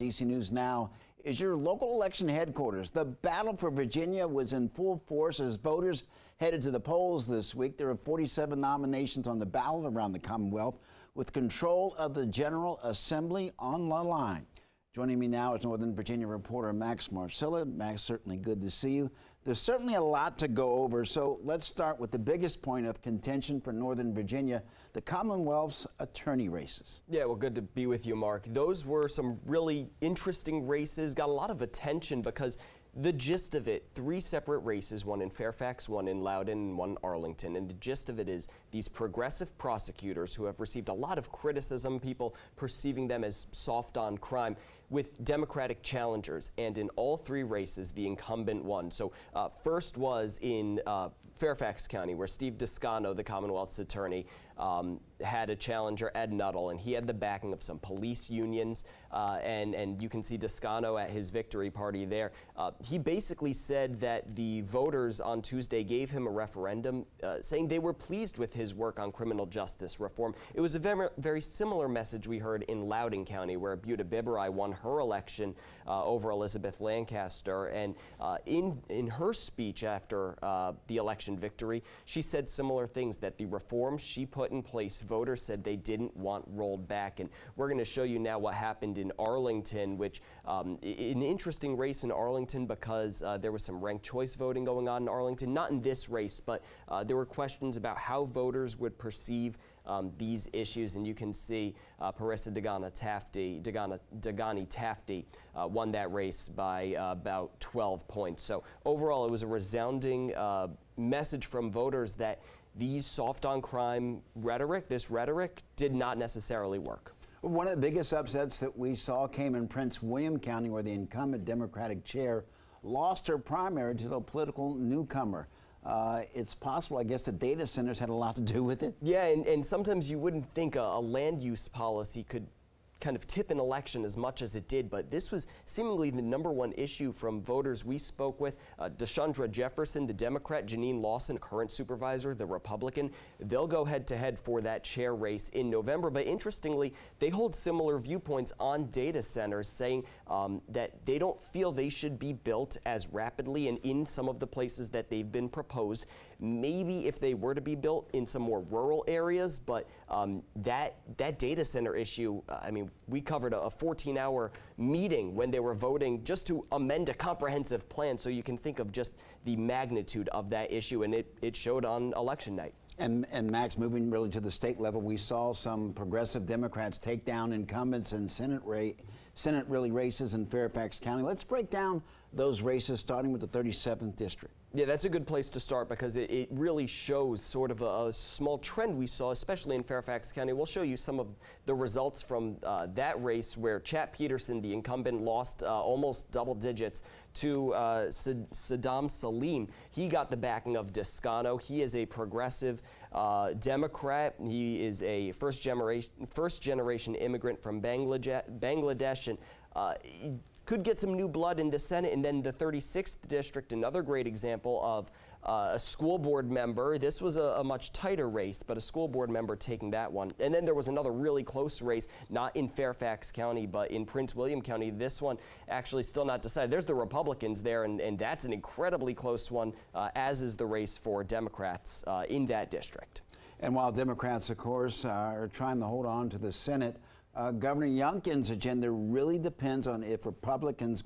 DC News Now is your local election headquarters. The battle for Virginia was in full force as voters headed to the polls this week. There are 47 nominations on the ballot around the Commonwealth, with control of the General Assembly on the line. Joining me now is Northern Virginia reporter Max Marcilla. Max, certainly good to see you. There's certainly a lot to go over, so let's start with the biggest point of contention for Northern Virginia, the Commonwealth's attorney races. Yeah, well, good to be with you, Mark. Those were some really interesting races, got a lot of attention because the gist of it, 3 separate races, one in Fairfax, one in Loudoun, and one in Arlington. And the gist of it is these progressive prosecutors who have received a lot of criticism, people perceiving them as soft on crime, with Democratic challengers. And in all 3 races, the incumbent won. So first was in Fairfax County, where Steve Descano, the Commonwealth's attorney, had a challenger, Ed Nuttall, and he had the backing of some police unions. And you can see Descano at his victory party there. He basically said that the voters on Tuesday gave him a referendum saying they were pleased with his work on criminal justice reform. It was a very similar message we heard in Loudoun County, where Buta Biberai won her election over Elizabeth Lancaster. And in her speech after the election victory, she said similar things, that the reforms she put in place, voters said they didn't want rolled back. And we're going to show you now what happened in Arlington, which an interesting race in Arlington because there was some ranked choice voting going on in Arlington, not in this race, but there were questions about how voters would perceive these issues, and you can see Parissa Dagani Tafti won that race by about 12 points. So overall, it was a resounding message from voters that these soft on crime rhetoric, this rhetoric, did not necessarily work. One of the biggest upsets that we saw came in Prince William County, where the incumbent Democratic chair lost her primary to the political newcomer. It's possible, I guess, the data centers had a lot to do with it. Yeah, and sometimes you wouldn't think a land use policy could kind of tip an election as much as it did, but this was seemingly the #1 issue from voters we spoke with. Deshandra Jefferson, the Democrat, Janine Lawson, current supervisor, the Republican, they'll go head-to-head for that chair race in November. But interestingly, they hold similar viewpoints on data centers, saying that they don't feel they should be built as rapidly and in some of the places that they've been proposed. Maybe if they were to be built in some more rural areas, but that data center issue, I mean, we covered a 14-hour meeting when they were voting just to amend a comprehensive plan, so you can think of just the magnitude of that issue, and it showed on election night. And Max, moving really to the state level, we saw some progressive Democrats take down incumbents in Senate races in Fairfax County. Let's break down those races, starting with the 37th district. Yeah, that's a good place to start because it really shows sort of a small trend we saw, especially in Fairfax County. We'll show you some of the results from that race, where Chap Peterson, the incumbent, lost almost double digits to Saddam Salim. He got the backing of Descano. He is a progressive Democrat. He is a first generation immigrant from Bangladesh, and could get some new blood in the Senate. And then the 36th district, another great example of a school board member. This was a much tighter race, but a school board member taking that one. And then there was another really close race, not in Fairfax County, but in Prince William County. This one actually still not decided. There's the Republicans there, and that's an incredibly close one, as is the race for Democrats in that district. And while Democrats, of course, are trying to hold on to the Senate, Governor Youngkin's agenda really depends on if Republicans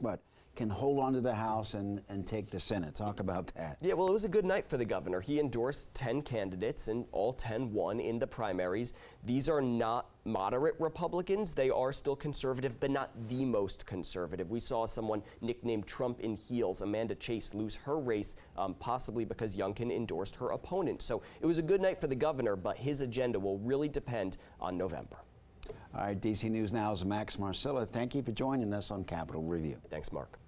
can hold on to the House and take the Senate. Talk about that. Yeah, well, it was a good night for the governor. He endorsed 10 candidates, and all 10 won in the primaries. These are not moderate Republicans. They are still conservative, but not the most conservative. We saw someone nicknamed Trump in heels, Amanda Chase, lose her race, possibly because Youngkin endorsed her opponent. So it was a good night for the governor, but his agenda will really depend on November. All right, DC News Now's Max Marcilla. Thank you for joining us on Capitol Review. Thanks, Mark.